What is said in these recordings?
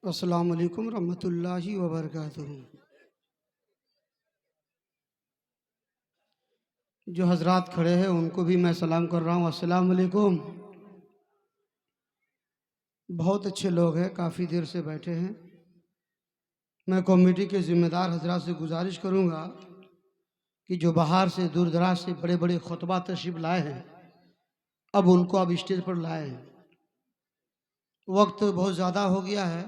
अस्सलाम वालेकुम रहमतुल्लाहि व बरकातुहू। जो हजरात खड़े हैं उनको भी मैं सलाम कर रहा हूँ, अस्सलाम वालेकुम। बहुत अच्छे लोग हैं, काफ़ी देर से बैठे हैं। मैं कमेटी के ज़िम्मेदार हजरात से गुजारिश करूँगा कि जो बाहर से दूर दराज से बड़े बड़े खुतबा तशरीफ लाए हैं, अब उनको अब स्टेज पर लाए हैं। वक्त बहुत ज़्यादा हो गया है।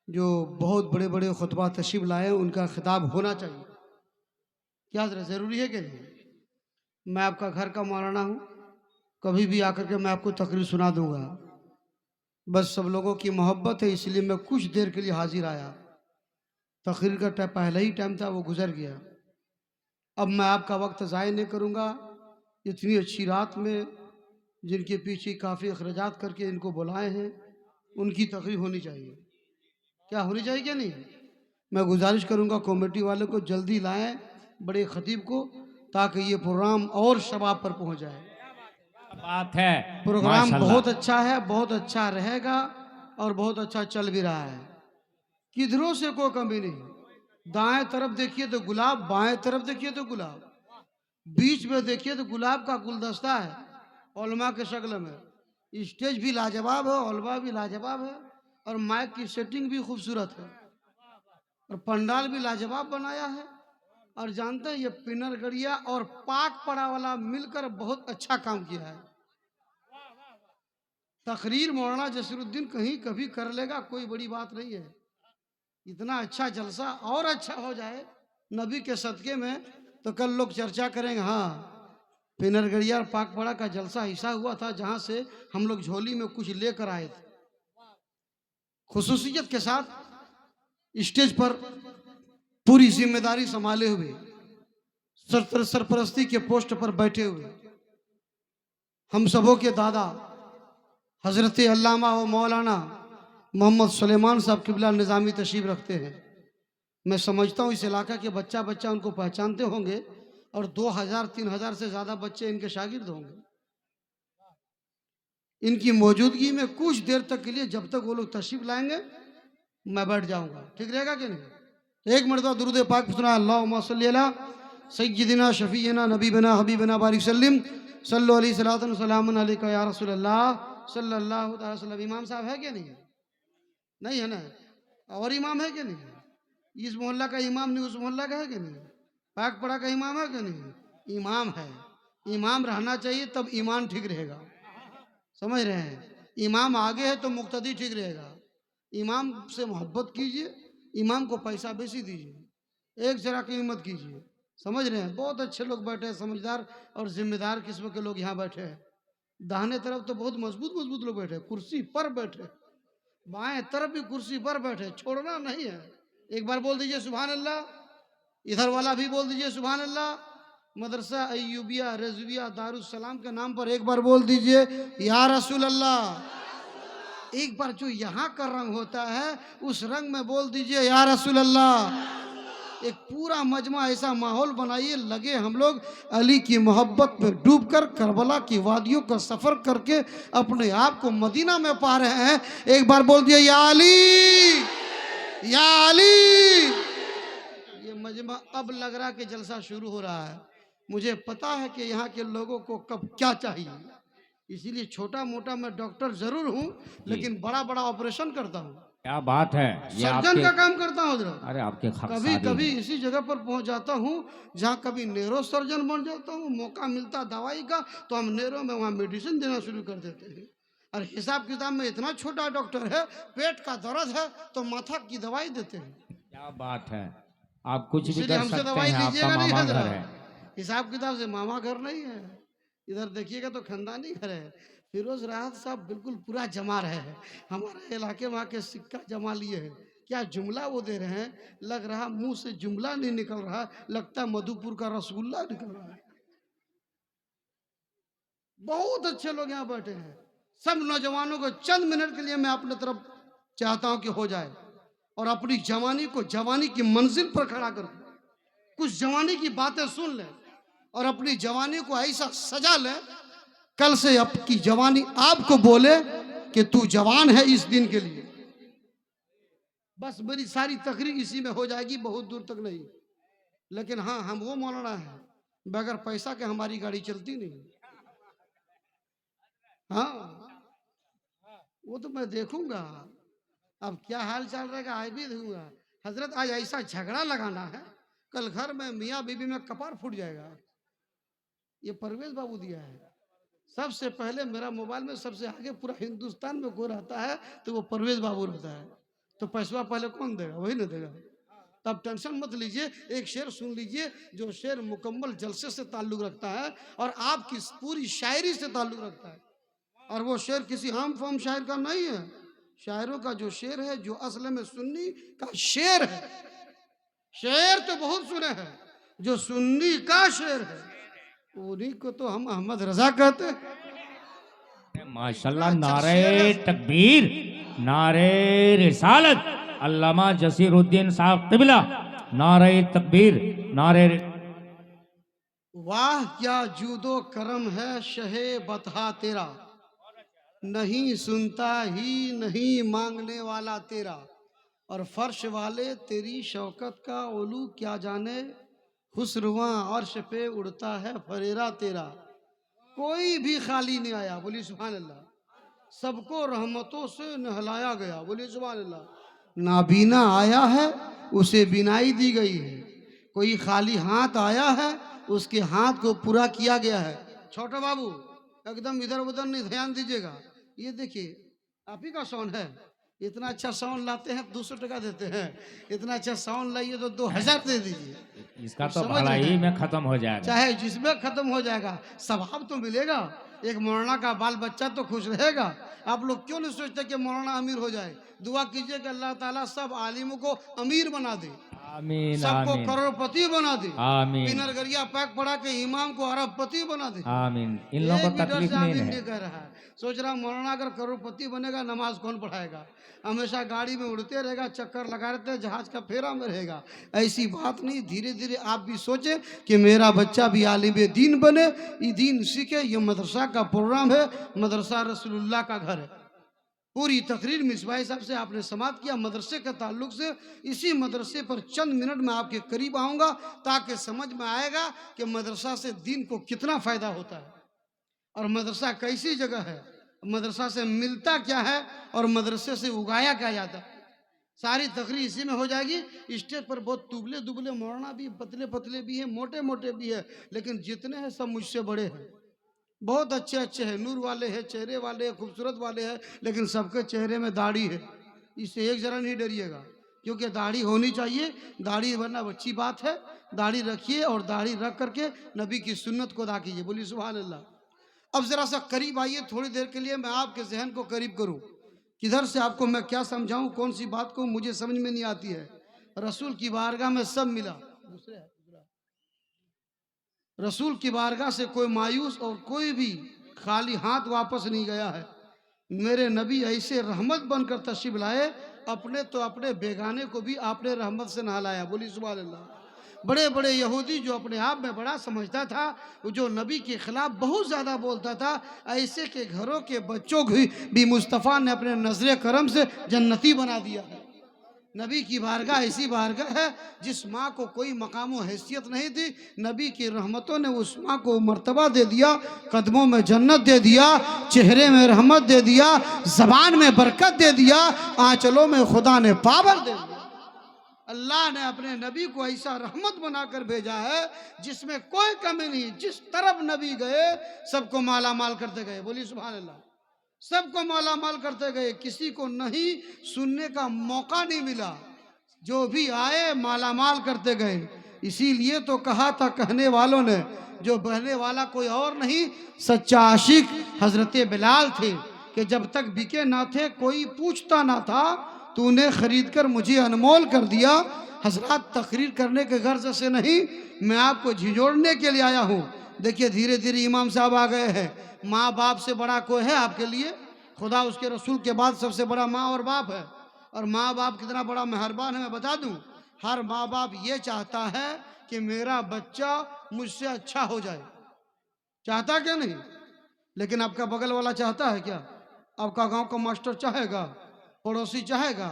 जो बहुत बड़े बड़े खुतबा तशरीफ लाए हैं उनका खिताब होना चाहिए। क्या ज़रूरी है कि नहीं? मैं आपका घर का मौलाना हूँ, कभी भी आकर के मैं आपको तकरीर सुना दूंगा। बस सब लोगों की मोहब्बत है, इसलिए मैं कुछ देर के लिए हाजिर आया। तकरीर का पहले ही टाइम था, वो गुजर गया। अब मैं आपका वक्त ज़ाय नहीं करूँगा। इतनी अच्छी रात में जिनके पीछे काफ़ी अखराजात करके इनको बुलाए हैं, उनकी तकरीर होनी चाहिए। क्या होनी चाहिए क्या नहीं? मैं गुजारिश करूँगा कमेटी वाले को जल्दी लाएं बड़े खतीब को, ताकि ये प्रोग्राम और शबाब पर पहुँच जाए। बात है। प्रोग्राम बहुत अच्छा है, बहुत अच्छा रहेगा और बहुत अच्छा चल भी रहा है। किधरों से कोई कमी नहीं। दाएं तरफ देखिए तो गुलाब, बाएं तरफ देखिए तो गुलाब, बीच में देखिए तो गुलाब का गुलदस्ता है उलमा के शक्ल में। स्टेज भी लाजवाब है, उलमा भी लाजवाब है, और माइक की सेटिंग भी खूबसूरत है, और पंडाल भी लाजवाब बनाया है। और जानते हैं ये पिनरगढ़िया और पाक पड़ा वाला मिलकर बहुत अच्छा काम किया है। तकरीर मौलाना जसीरुद्दीन कहीं कभी कर लेगा, कोई बड़ी बात नहीं है। इतना अच्छा जलसा और अच्छा हो जाए नबी के सदके में, तो कल लोग चर्चा करेंगे, हाँ पिनरगढ़िया और पाकपड़ा का जलसा ऐसा हुआ था जहां से हम लोग झोली में कुछ लेकर आए थे। खुसूसियत के साथ स्टेज पर पूरी जिम्मेदारी संभाले हुए, सरपरस्ती के पोस्ट पर बैठे हुए हम सबों के दादा हजरत अल्लामा व मौलाना मोहम्मद सुलेमान साहब किबला निज़ामी तशरीफ रखते हैं। मैं समझता हूँ इस इलाका के बच्चा बच्चा उनको पहचानते होंगे, और 2000-3000 से ज़्यादा बच्चे इनके शागिर्द होंगे। इनकी मौजूदगी में कुछ देर तक के लिए, जब तक वो लोग तशरीफ लाएंगे, मैं बैठ जाऊंगा। ठीक रहेगा कि नहीं? तो एक मरतबा दुरूद पाक सुना, अल्लाहुम्मा सल्ली अला सय्यिदिना शफीना नबीना हबीबना बारिक सल्लिम सल्लु अलैहि सलातन सलामुन अलैका या रसूल अल्लाह सल्लल्लाहु अलैहि वसल्लम। इमाम साहब है क्या नहीं है? नहीं है ना? और इमाम है क्या नहीं? इस मोहल्ला का इमाम नहीं, उस मोहल्ला का है कि नहीं? पाकपड़ा का इमाम है कि नहीं? इमाम है। इमाम रहना चाहिए, तब ईमान ठीक रहेगा। समझ रहे हैं? इमाम आगे है तो मुक्तदी ठीक रहेगा। इमाम से मोहब्बत कीजिए, इमाम को पैसा बेसी दीजिए, एक जरा की मत कीजिए। समझ रहे हैं? बहुत अच्छे लोग बैठे हैं, समझदार और जिम्मेदार किस्म के लोग यहाँ बैठे हैं। दाहिने तरफ तो बहुत मजबूत मजबूत लोग बैठे, कुर्सी पर बैठे। बाएं तरफ भी कुर्सी पर बैठे, छोड़ना नहीं है। एक बार बोल दीजिए सुभान अल्लाह। इधर वाला भी बोल दीजिए सुभान अल्लाह। मदरसा अय्यूबिया रजविया दारुस्सलाम के नाम पर एक बार बोल दीजिए या रसूल अल्लाह। एक बार जो यहाँ का रंग होता है उस रंग में बोल दीजिए या रसूल अल्लाह। एक पूरा मजमा ऐसा माहौल बनाइए, लगे हम लोग अली की मोहब्बत में डूबकर करबला की वादियों का सफर करके अपने आप को मदीना में पा रहे हैं। एक बार बोल दिया या अली, या अली। ये मजमा अब लग रहा कि जलसा शुरू हो रहा है। मुझे पता है कि यहाँ के लोगों को कब क्या चाहिए, इसीलिए छोटा मोटा मैं डॉक्टर जरूर हूँ, लेकिन बड़ा बड़ा ऑपरेशन करता हूँ। क्या बात है, सर्जन का काम करता हूँ। अरे आपके कभी कभी इसी जगह पर पहुंच जाता हूँ जहाँ कभी नेरो सर्जन बन जाता हूँ। मौका मिलता दवाई का तो हम नेरो में वहाँ मेडिसिन देना शुरू कर देते हैं। और हिसाब किताब में इतना छोटा डॉक्टर है, पेट का दर्द है तो माथा की दवाई देते हैं। क्या बात है, आप कुछ भी कर हमसे सकते दवाई हैं, लीजिएगा आपका नहीं मामा हजरा। घर है। हिसाब किताब से मामा घर नहीं है, इधर देखिएगा तो खानदानी घर है। फिरोज राहत साहब बिल्कुल पूरा जमा रहे हैं, हमारे इलाके में आके सिक्का जमा लिए हैं। क्या जुमला वो दे रहे हैं, लग रहा मुंह से जुमला नहीं निकल रहा, लगता मधुपुर का रसगुल्ला निकल रहा है। बहुत अच्छे लोग यहाँ बैठे हैं। सब नौजवानों को चंद मिनट के लिए मैं अपने तरफ चाहता हूं कि हो जाए, और अपनी जवानी को जवानी की मंजिल पर खड़ा कर दे। कुछ जवानी की बातें सुन ले और अपनी जवानी को ऐसा सजा ले, कल से आपकी जवानी आपको बोले कि तू जवान है इस दिन के लिए। बस मेरी सारी तकरीर इसी में हो जाएगी, बहुत दूर तक नहीं। लेकिन हाँ, हम वो मौलाना है बगैर पैसा के हमारी गाड़ी चलती नहीं। हाँ, वो तो मैं देखूंगा अब क्या हाल चाल रहेगा, आज भी देखूंगा। हजरत आज ऐसा झगड़ा लगाना है, कल घर में मियाँ बीबी में कपार फूट जाएगा। ये परवेज बाबू दिया है। सबसे पहले मेरा मोबाइल में सबसे आगे पूरा हिंदुस्तान में कोई रहता है तो वो परवेज बाबू रहता है। तो पैसा पहले कौन देगा? वही ना देगा। तब टेंशन मत लीजिए, एक शेर सुन लीजिए जो शेर मुकम्मल जलसे से ताल्लुक रखता है और आपकी पूरी शायरी से ताल्लुक रखता है। और वो शेर किसी आम फाम शायर का नहीं है। शायरों का जो शेर है, जो असल में सुन्नी का शेर है। शेर तो बहुत सुने हैं, जो सुन्नी का शेर है उन्हीं को तो हम अहमद रजा कहते हैं। माशाल्लाह, नारे तकबीर, नारे रिसालत, अल्लामा जसीरुद्दीन साहब क़िबला, नारे तकबीर, नारे। वाह क्या जूदो करम है शहे बतहा तेरा, नहीं सुनता ही नहीं मांगने वाला तेरा। और फर्श वाले तेरी शौकत का ओलू क्या जाने, हुस्रुआ अर्श पे उड़ता है फरेरा तेरा। कोई भी खाली नहीं आया, बोली सुभान अल्लाह। सबको रहमतों से नहलाया गया, बोली सुभान अल्लाह। नाबीना आया है उसे बिनाई दी गई है, कोई खाली हाथ आया है उसके हाथ को पूरा किया गया है। छोटा बाबू एकदम इधर उधर नहीं, ध्यान दीजिएगा। ये देखिए आप ही का साउंड है। इतना अच्छा साउंड लाते हैं 200 टका देते हैं, इतना अच्छा साउंड लाइए तो 2000 दे दीजिए। इसका तो भला ही में खत्म हो जाएगा, चाहे जिसमें खत्म हो जाएगा, स्वभाव तो मिलेगा। एक मौलाना का बाल बच्चा तो खुश रहेगा। आप लोग क्यों नहीं सोचते कि मौलाना अमीर हो जाए? दुआ कीजिए कि अल्लाह ताला सब आलिमों को अमीर बना दे, आमीन सबको आमीन करोड़पति बना दे, आमीन पिनरगरिया पैक पड़ा के इमाम को अरबपति बना दे। आमीन। इन लोगों को एक भी डर तकलीफ से नहीं आमीन है। नहीं कर रहा है। सोच रहा मौलाना अगर करोड़पति बनेगा नमाज कौन पढ़ाएगा? हमेशा गाड़ी में उड़ते रहेगा, चक्कर लगा रहते हैं, जहाज का फेरा में रहेगा। ऐसी बात नहीं, धीरे धीरे आप भी सोचे कि मेरा बच्चा भी आलिम दीन बने, ये दीन सीखे। ये मदरसा का प्रोग्राम है, मदरसा रसूलुल्लाह का घर है। पूरी तकरीर मिसबाह साहब से आपने समाप्त किया मदरसे के ताल्लुक से। इसी मदरसे पर चंद मिनट में आपके करीब आऊँगा ताकि समझ में आएगा कि मदरसा से दीन को कितना फ़ायदा होता है और मदरसा कैसी जगह है, मदरसा से मिलता क्या है और मदरसे से उगाया क्या जाता है। सारी तकरीर इसी में हो जाएगी। स्टेज पर बहुत दुबले दुबले मौलाना भी, पतले पतले भी हैं, मोटे मोटे भी है, लेकिन जितने हैं सब मुझसे बड़े हैं। बहुत अच्छे अच्छे हैं, नूर वाले हैं, चेहरे वाले हैं, खूबसूरत वाले हैं, लेकिन सबके चेहरे में दाढ़ी है। इससे एक जरा नहीं डरिएगा, क्योंकि दाढ़ी होनी चाहिए। दाढ़ी वरना अच्छी बात है, दाढ़ी रखिए और दाढ़ी रख करके नबी की सुन्नत को अदा कीजिए। बोलिए सुभान अल्लाह। अब जरा सा करीब आइए, थोड़ी देर के लिए मैं आपके जहन को करीब करूं। किधर से आपको मैं क्या समझाऊं, कौन सी बात को मुझे समझ में नहीं आती है। रसूल की बारगाह में सब मिला। रसूल की बारगाह से कोई मायूस और कोई भी खाली हाथ वापस नहीं गया है। मेरे नबी ऐसे रहमत बनकर तशरीफ लाए, अपने तो अपने बेगाने को भी आपने रहमत से नहलाया। बोली सुभान अल्लाह। बड़े बड़े यहूदी जो अपने आप में बड़ा समझता था, जो नबी के खिलाफ बहुत ज़्यादा बोलता था, ऐसे के घरों के बच्चों को भी मुस्तफ़ा ने अपने नजर करम से जन्नती बना दिया है। नबी की बारगाह ऐसी बारगाह है जिस माँ को कोई मकाम व हैसियत नहीं थी, नबी की रहमतों ने उस माँ को मर्तबा दे दिया, कदमों में जन्नत दे दिया, चेहरे में रहमत दे दिया, जबान में बरकत दे दिया, आंचलों में खुदा ने पावर दे दिया। अल्लाह ने अपने नबी को ऐसा रहमत बनाकर भेजा है जिसमें कोई कमी नहीं। जिस तरफ नबी गए सबको माला माल करते गए। बोलिए सुभान अल्लाह। सबको माला माल करते गए, किसी को नहीं सुनने का मौका नहीं मिला। जो भी आए माला माल करते गए। इसीलिए तो कहा था कहने वालों ने, जो बहने वाला कोई और नहीं सच्चा आशिक हजरत बिलाल थे, कि जब तक बिके ना थे कोई पूछता ना था, तूने खरीद कर मुझे अनमोल कर दिया। हजरत तकरीर करने के गर्ज से नहीं, मैं आपको झिझोड़ने के लिए आया हूँ। देखिए धीरे धीरे इमाम साहब आ गए हैं। माँ बाप से बड़ा कोई है आपके लिए? खुदा उसके रसूल के बाद सबसे बड़ा माँ और बाप है। और माँ बाप कितना बड़ा मेहरबान है मैं बता दूं। हर माँ बाप ये चाहता है कि मेरा बच्चा मुझसे अच्छा हो जाए। चाहता क्या नहीं? लेकिन आपका बगल वाला चाहता है क्या? आपका गांव का मास्टर चाहेगा? पड़ोसी चाहेगा?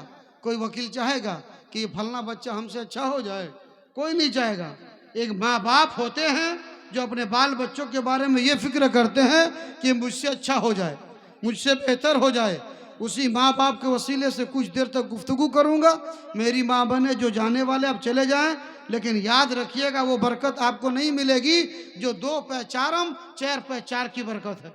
कोई वकील चाहेगा कि ये फलना बच्चा हमसे अच्छा हो जाए? कोई नहीं चाहेगा। एक माँ बाप होते हैं जो अपने बाल बच्चों के बारे में ये फिक्र करते हैं कि मुझसे अच्छा हो जाए, मुझसे बेहतर हो जाए। उसी माँ बाप के वसीले से कुछ देर तक गुफ्तगू करूँगा। मेरी माँ बने जो जाने वाले अब चले जाएं, लेकिन याद रखिएगा वो बरकत आपको नहीं मिलेगी जो 2 पे 4 4 पे 4 की बरकत है।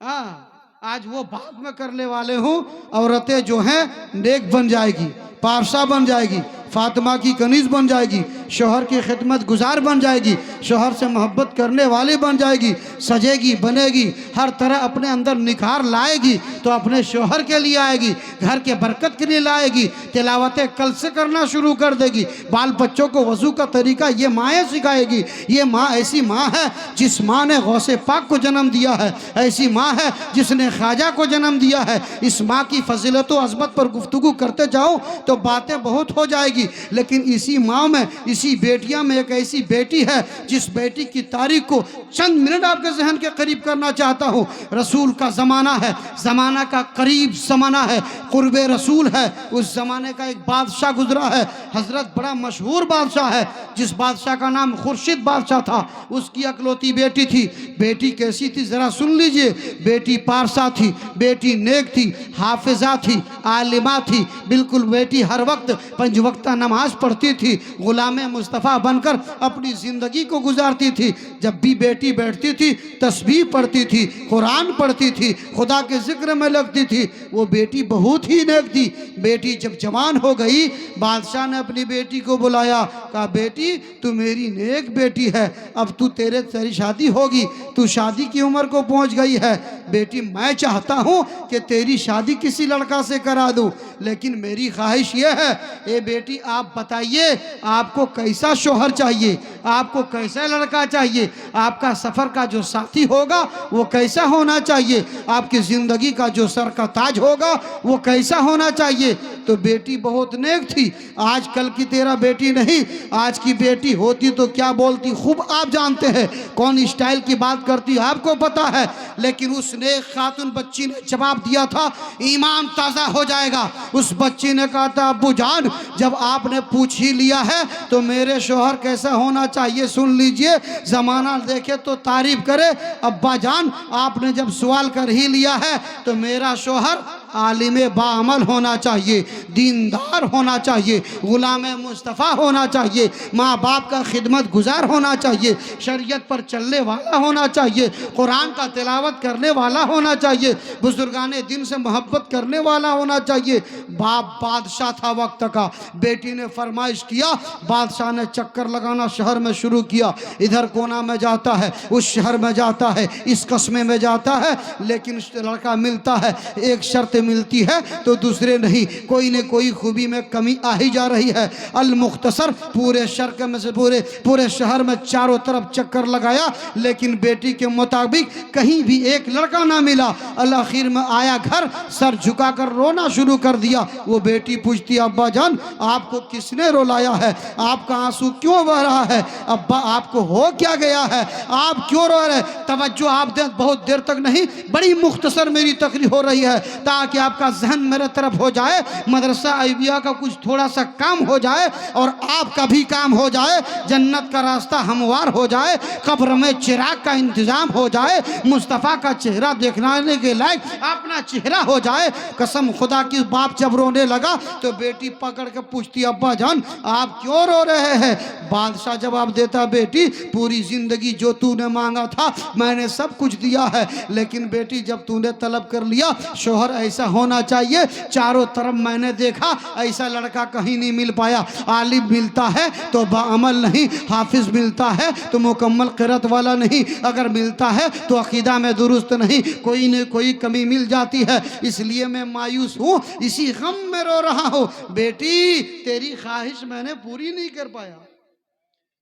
हाँ, आज वो बात में करने वाले हूँ। औरतें जो हैं नेक बन जाएगी, पारसा बन जाएगी, फातिमा की कनीज बन जाएगी, शोहर की खिदमत गुजार बन जाएगी, शोहर से मोहब्बत करने वाली बन जाएगी, सजेगी, बनेगी, हर तरह अपने अंदर निखार लाएगी तो अपने शोहर के लिए आएगी, घर के बरकत के लिए लाएगी, तिलावतें कल से करना शुरू कर देगी, बाल बच्चों को वजू का तरीका ये माएँ सिखाएगी। ये माँ ऐसी माँ है जिस माँ ने गौसे पाक को जन्म दिया है, ऐसी माँ है जिसने ख्वाजा को जन्म दिया है। इस माँ की फजीलत व अज़मत पर गुफ्तगू करते जाओ तो बातें बहुत हो जाएगी, लेकिन इसी माँ में, इसी बेटियां में एक ऐसी बेटी है जिस बेटी की तारीख को चंद मिनट आपके जहन के करीब करना चाहता हूँ। रसूल का ज़माना है, ज़माना का करीब ज़माना है, कुर्बे रसूल है। उस ज़माने का एक बादशाह गुजरा है, हज़रत बड़ा मशहूर बादशाह है, जिस बादशाह का नाम खुर्शीद बादशाह था। उसकी अकलौती बेटी थी। बेटी कैसी थी ज़रा सुन लीजिए। बेटी पारसा थी, बेटी नेक थी, हाफिजा थी, आलिमा थी, बिल्कुल बेटी हर वक्त 5 वक्त नमाज पढ़ती थी, गुलाम मुस्तफ़ा बनकर अपनी ज़िंदगी को गुजारती थी। जब भी बेटी बैठती थी तस्बीह पढ़ती थी, कुरान पढ़ती थी, खुदा के जिक्र में लगती थी। वो बेटी बहुत ही नेक थी। बेटी जब जवान हो गई, बादशाह ने अपनी बेटी को बुलाया, कहा बेटी तू मेरी नेक बेटी है, अब तेरी शादी होगी, तू शादी की उम्र को पहुंच गई है। बेटी मैं चाहता हूं कि तेरी शादी किसी लड़का से करा दूं, लेकिन मेरी ख्वाहिश ये है, ए बेटी आप बताइए आपको कैसा शोहर चाहिए, आपको कैसा लड़का चाहिए, आपका सफ़र का जो साथी होगा वो कैसा होना चाहिए, आपकी ज़िंदगी का जो सर का ताज होगा वो कैसा होना चाहिए। तो बेटी बहुत नेक थी। आजकल की तेरा बेटी नहीं, आज की बेटी होती तो क्या बोलती खूब आप जानते हैं, कौन स्टाइल की बात करती आपको पता है। लेकिन उस नेक खातून बच्ची ने जवाब दिया था, ईमान ताज़ा हो जाएगा। उस बच्ची ने कहा था अब्बू जान जब आपने पूछ ही लिया है तो मेरे शोहर कैसा होना चाहिए सुन लीजिए, ज़माना देखे तो तारीफ करे। अब्बा जान आपने जब सवाल कर ही लिया है तो मेरा शोहर आलिम बाअमल होना चाहिए, दीनदार होना चाहिए, गुलाम मुस्तफ़ा होना चाहिए, माँ बाप का खिदमत गुजार होना चाहिए, शरीयत पर चलने वाला होना चाहिए, कुरान का तिलावत करने वाला होना चाहिए, बुजुर्गाने दिन से मोहब्बत करने वाला होना चाहिए। बाप बादशाह था वक्त का। बेटी ने फरमाइश किया, बादशाह ने चक्कर लगाना शहर में शुरू किया। इधर कोना में जाता है, उस शहर में जाता है, इस कस्मे में जाता है, लेकिन लड़का मिलता है, एक शर्त मिलती है तो दूसरे नहीं, कोई न कोई खूबी में कमी आ ही जा रही है। अल मुख्तसर पूरे शर्क में से पूरे शहर में चारों तरफ चक्कर लगाया, लेकिन बेटी के मुताबिक कहीं भी एक लड़का ना मिला। आखिर में आया घर, सर झुकाकर रोना शुरू कर दिया। वो बेटी पूछती अब्बा जान आपको किसने रुलाया है, आपका आंसू क्यों बह रहा है, अब्बा आपको हो क्या गया है, आप क्यों रो रहे। तवज्जो आप दे, बहुत देर तक नहीं, बड़ी मुख्तसर मेरी तकरीर हो रही है ताकि आपका जहन मेरे तरफ हो जाए, मदरसा अयबिया का कुछ थोड़ा सा काम हो जाए और आपका भी काम हो जाए, जन्नत का रास्ता हमवार हो जाए, कब्र में चिराग का इंतजाम हो जाए, मुस्तफ़ा का चेहरा देखने के लायक अपना चेहरा हो जाए। कसम खुदा की बाप जब रोने लगा तो बेटी पकड़ के पूछती अब्बा जान आप क्यों रो रहे हैं। बादशाह जवाब देता बेटी पूरी जिंदगी जो तूने मांगा था मैंने सब कुछ दिया है, लेकिन बेटी जब तूने तलब कर लिया शोहर ऐसा होना चाहिए, चारों तरफ मैंने देखा ऐसा लड़का कहीं नहीं मिल पाया। आलिम मिलता है तो बाअमल नहीं, हाफिज मिलता है तो मुकम्मल क़िरात वाला नहीं, अगर मिलता है तो अकीदा में दुरुस्त नहीं, कोई न कोई कमी मिल जाती है। इसलिए मैं मायूस हूँ, इसी गम में रो रहा हूँ। बेटी तेरी ख्वाहिश मैंने पूरी नहीं कर पाया,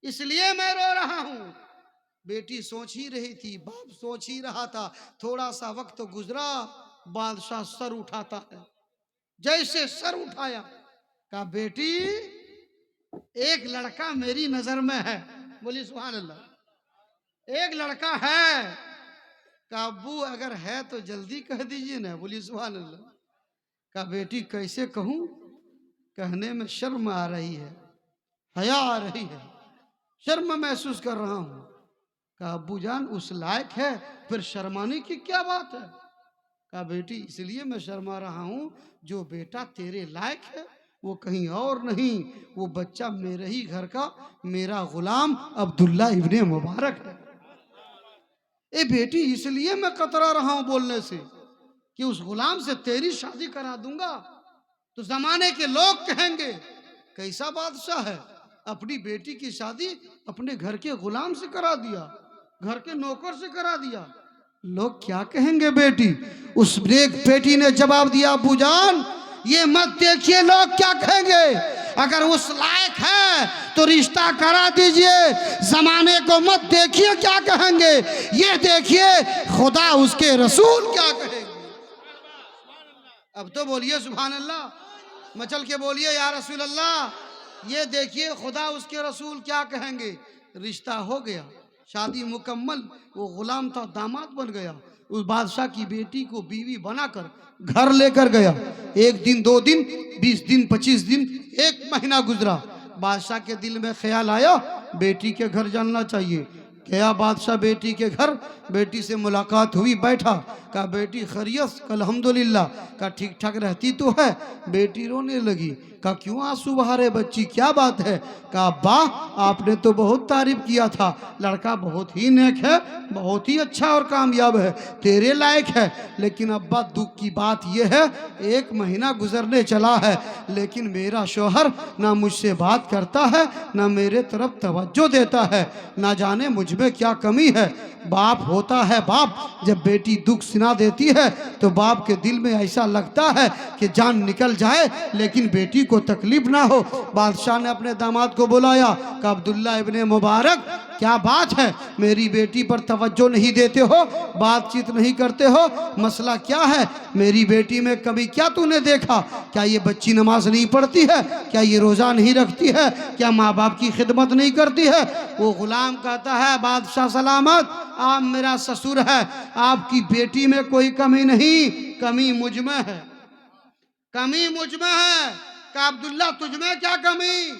इसलिए मैं रो रहा हूँ। बेटी सोच ही रही थी, बाप सोच ही रहा था। थोड़ा सा वक्त गुजरा, बादशाह सर उठाता है। जैसे सर उठाया कहा बेटी एक लड़का मेरी नजर में है। बोली सुभान अल्लाह। एक लड़का है। कहा अब्बू अगर है तो जल्दी कह दीजिए ना। बोली सुभान अल्लाह। कहा बेटी कैसे कहूं। कहने में शर्म आ रही है, हया आ रही है, शर्म महसूस कर रहा हूं। कहा अब्बू जान उस लायक है, फिर शर्माने की क्या बात है? कहा बेटी इसलिए मैं शर्मा रहा हूं, जो बेटा तेरे लायक है वो कहीं और नहीं, वो बच्चा मेरे ही घर का मेरा गुलाम अब्दुल्ला इब्ने मुबारक है। ए बेटी इसलिए मैं कतरा रहा हूं बोलने से कि उस गुलाम से तेरी शादी करा दूंगा तो जमाने के लोग कहेंगे कैसा बादशाह है, अपनी बेटी की शादी अपने घर के गुलाम से करा दिया, घर के नौकर से करा दिया, लोग क्या कहेंगे बेटी? उस एक बेटी ने जवाब दिया अब्बू जान ये मत देखिए लोग क्या कहेंगे, अगर उस लायक है तो रिश्ता करा दीजिए, जमाने को मत देखिए क्या कहेंगे, ये देखिए खुदा उसके रसूल क्या कहेंगे। अब तो बोलिए सुभान अल्लाह, मचल के बोलिए या रसूल अल्लाह। ये देखिए खुदा उसके रसूल क्या कहेंगे। रिश्ता हो गया, शादी मुकम्मल, वो गुलाम था दामाद बन गया, उस बादशाह की बेटी को बीवी बनाकर घर लेकर गया। 1 दिन 2 दिन 20 दिन 25 दिन 1 महीना गुजरा। बादशाह के दिल में ख्याल आया बेटी के घर जाना चाहिए। गया बादशाह बेटी के घर, बेटी से मुलाकात हुई, बैठा, कहा बेटी खैरियत? अल्हम्दुलिल्लाह। कहा ठीक ठाक रहती तो है? बेटी रोने लगी। कहा क्यों आंसू बहा रहे बच्ची, क्या बात है? कहा अब्बा आपने तो बहुत तारीफ किया था, लड़का बहुत ही नेक है, बहुत ही अच्छा और कामयाब है, तेरे लायक है, लेकिन अब्बा दुख की बात यह है 1 महीना गुजरने चला है, लेकिन मेरा शौहर ना मुझसे बात करता है, ना मेरे तरफ तवज्जो देता है, ना जाने मुझ में क्या कमी है। बाप होता है बाप, जब बेटी दुख सुना देती है तो बाप के दिल में ऐसा लगता है कि जान निकल जाए लेकिन बेटी को तकलीफ ना हो। बादशाह ने अपने दामाद को बुलाया, कहा अब्दुल्ला इब्ने मुबारक क्या बात है, मेरी बेटी पर तवज्जो नहीं देते हो, बातचीत नहीं करते हो, मसला क्या है? मेरी बेटी में कभी क्या तूने देखा? क्या ये बच्ची नमाज नहीं पढ़ती है? क्या ये रोज़ा नहीं रखती है? क्या माँ बाप की खिदमत नहीं करती है? वो गुलाम कहता है बादशाह सलामत, आप मेरा ससुर है, आपकी बेटी में कोई कमी नहीं, कमी मुझ में है, कमी मुझ में है। कहा अब्दुल्ला तुझ में क्या कमी?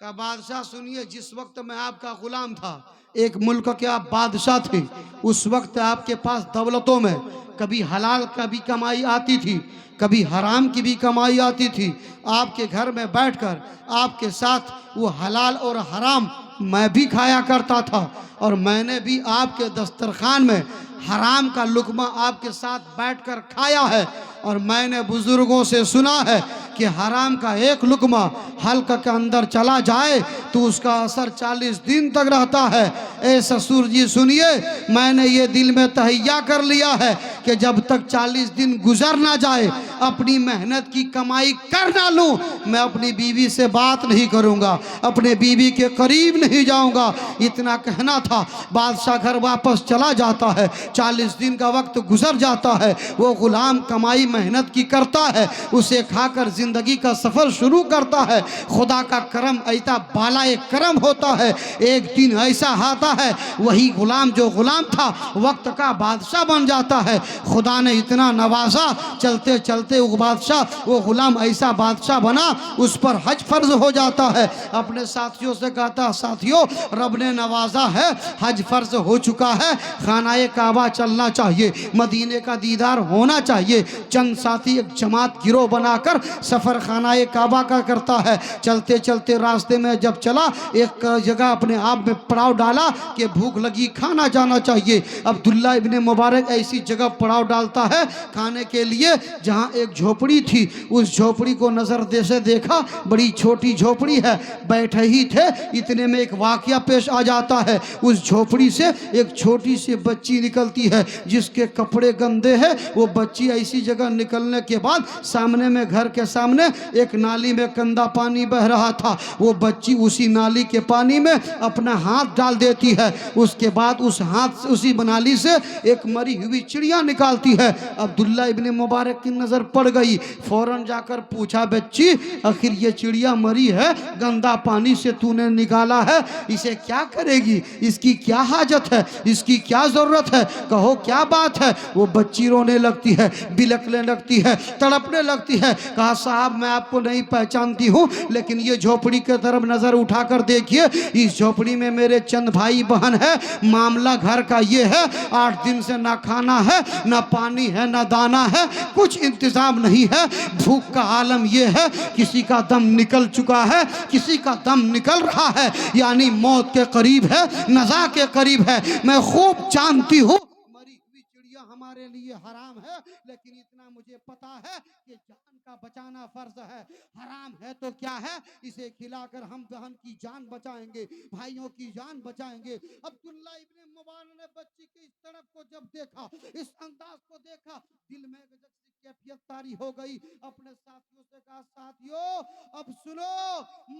कहा बादशाह सुनिए, जिस वक्त मैं आपका गुलाम था, एक मुल्क के आप बादशाह थे, उस वक्त आपके पास दौलतों में कभी हलाल का भी कमाई आती थी, कभी हराम की भी कमाई आती थी। आपके घर में बैठकर आपके साथ वो हलाल और हराम मैं भी खाया करता था, और मैंने भी आपके दस्तरखान में हराम का लुकमा आपके साथ बैठकर खाया है। और मैंने बुजुर्गों से सुना है कि हराम का एक लुकमा हल्क के अंदर चला जाए तो उसका असर 40 दिन तक रहता है। ए ससुर जी सुनिए, मैंने ये दिल में तहैया कर लिया है कि जब तक 40 दिन गुजर ना जाए, अपनी मेहनत की कमाई कर ना लूं, मैं अपनी बीवी से बात नहीं करूंगा, अपने बीवी के करीब नहीं जाऊंगा। इतना कहना था। बादशाह घर वापस चला जाता है, 40 दिन का वक्त गुजर जाता है। वो गुलाम कमाई मेहनत की करता है, उसे खाकर जिंदगी का सफर शुरू करता है। खुदा का करम ऐसा बाला एक करम होता है। एक दिन ऐसा आता है, वही गुलाम जो गुलाम था वक्त का बादशाह बन जाता है। खुदा ने इतना नवाजा, चलते चलते वो बादशाह, वो गुलाम ऐसा बादशाह बना, उस पर हज फर्ज हो जाता है। अपने साथियों से कहता, साथियों रब ने नवाजा है, हज फर्ज हो चुका है, खानाए काबा चलना चाहिए, मदीने का दीदार होना चाहिए। चंद साथी एक जमात गिरोह बनाकर सफर खानाए काबा का करता है। चलते चलते रास्ते में जब चला, एक जगह अपने आप में पड़ाव डाला कि भूख लगी, खाना जाना चाहिए। अब्दुल्ला इब्ने मुबारक ऐसी जगह पड़ाव डालता है खाने के लिए जहां एक झोपड़ी थी। उस झोपड़ी को नजर से देखा, बड़ी छोटी झोपड़ी है, बैठे ही थे, इतने में एक वाकया पेश आ जाता है। उस झोपड़ी से एक छोटी सी बच्ची निकलती है जिसके कपड़े गंदे हैं। वो बच्ची ऐसी जगह निकलने के बाद सामने में, घर के सामने एक नाली में गंदा पानी बह रहा था। वो बच्ची उसी नाली के पानी में अपना हाथ डाल देती है। उसके बाद उस हाथ, उसी नाली से एक मरी हुई चिड़िया निकालती है। अब्दुल्ला इब्ने मुबारक की नजर पड़ गई, फौरन जाकर पूछा, बच्ची आखिर ये चिड़िया मरी है, गंदा पानी से तूने निकाला है, इसे क्या करेगी, इसकी क्या हाजत है, इसकी क्या जरूरत है, कहो क्या बात है। वो बच्ची रोने लगती है, बिलखने लगती है, तड़पने लगती है। कहा, साहब मैं आपको नहीं पहचानती हूँ, लेकिन ये झोपड़ी की तरफ नजर उठाकर देखिए, इस झोपड़ी में मेरे चंद भाई बहन है। मामला घर का ये है, 8 दिन से ना खाना है, ना पानी है, ना दाना है, कुछ इंतजाम नहीं है। भूख का आलम ये है, किसी का दम निकल चुका है, किसी का दम निकल रहा है, यानी मौत के करीब है, नज़ा के करीब है। मैं खूब जानती हूँ मरी हुई चिड़िया हमारे लिए हराम है, लेकिन इतना मुझे पता है कि जान का बचाना फर्ज है। हराम है तो क्या है, इसे खिलाकर हम बहन की जान बचाएंगे, भाइयों की जान बचाएंगे। अब्दुल्ला इब्ने मुबारक ने बच्ची की इस तरफ को जब देखा, इस अंदाज को देखा, दिल में गजब सी कैफियत तारी हो गई। अपने साथियों से कहा, साथियों अब सुनो,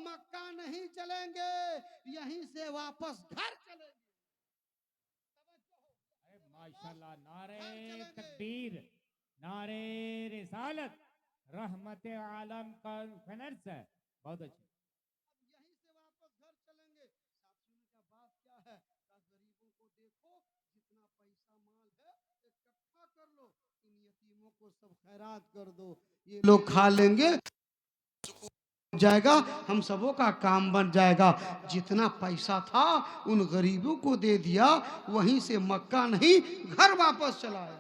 मक्का नहीं चलेंगे, यहीं से वापस घर चलेंगे। माशाल्लाह, नारे तकबीर, नारे रिसालत, रहमत आलम का फनर्स है, बहुत अच्छे। यहीं से वापस घर चलेंगे। साथियों ने कहा, बात क्या है? कहा, गरीबों को देखो, जितना पैसा माल है इकट्ठा कर लो, इन यतीमों को सब खैरात कर दो, ये लोग खा लेंगे, जाएगा, हम सबों का काम बन जाएगा। जितना पैसा था उन गरीबों को दे दिया, वहीं से मक्का नहीं घर वापस चला आया।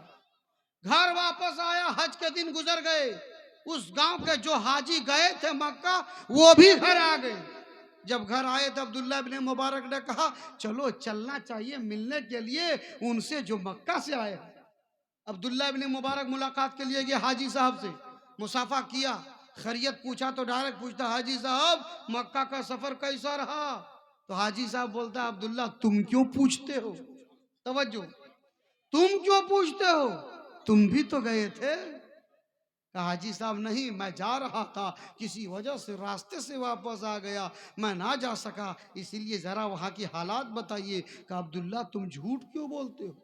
घर वापस आया, हज के दिन गुजर गए, उस गांव के जो हाजी गए थे मक्का वो भी घर आ गए। जब घर आए तो अब्दुल्ला इब्ने मुबारक ने कहा, चलो चलना चाहिए मिलने के लिए उनसे जो मक्का से आए। अब्दुल्ला इब्ने मुबारक मुलाकात के लिए गए हाजी साहब से, मुसाफा किया, खैरियत पूछा तो डायरेक्ट पूछता, हाजी साहब मक्का का सफर कैसा रहा? तो हाजी साहब बोलता, अब्दुल्ला तुम क्यों पूछते हो, तवज्जो, तुम क्यों पूछते हो, तुम भी तो गए थे। कहा, हाजी साहब नहीं, मैं जा रहा था, किसी वजह से रास्ते से वापस आ गया, मैं ना जा सका, इसीलिए जरा वहां की हालात बताइए। कहा, अब्दुल्ला तुम झूठ क्यों बोलते हो?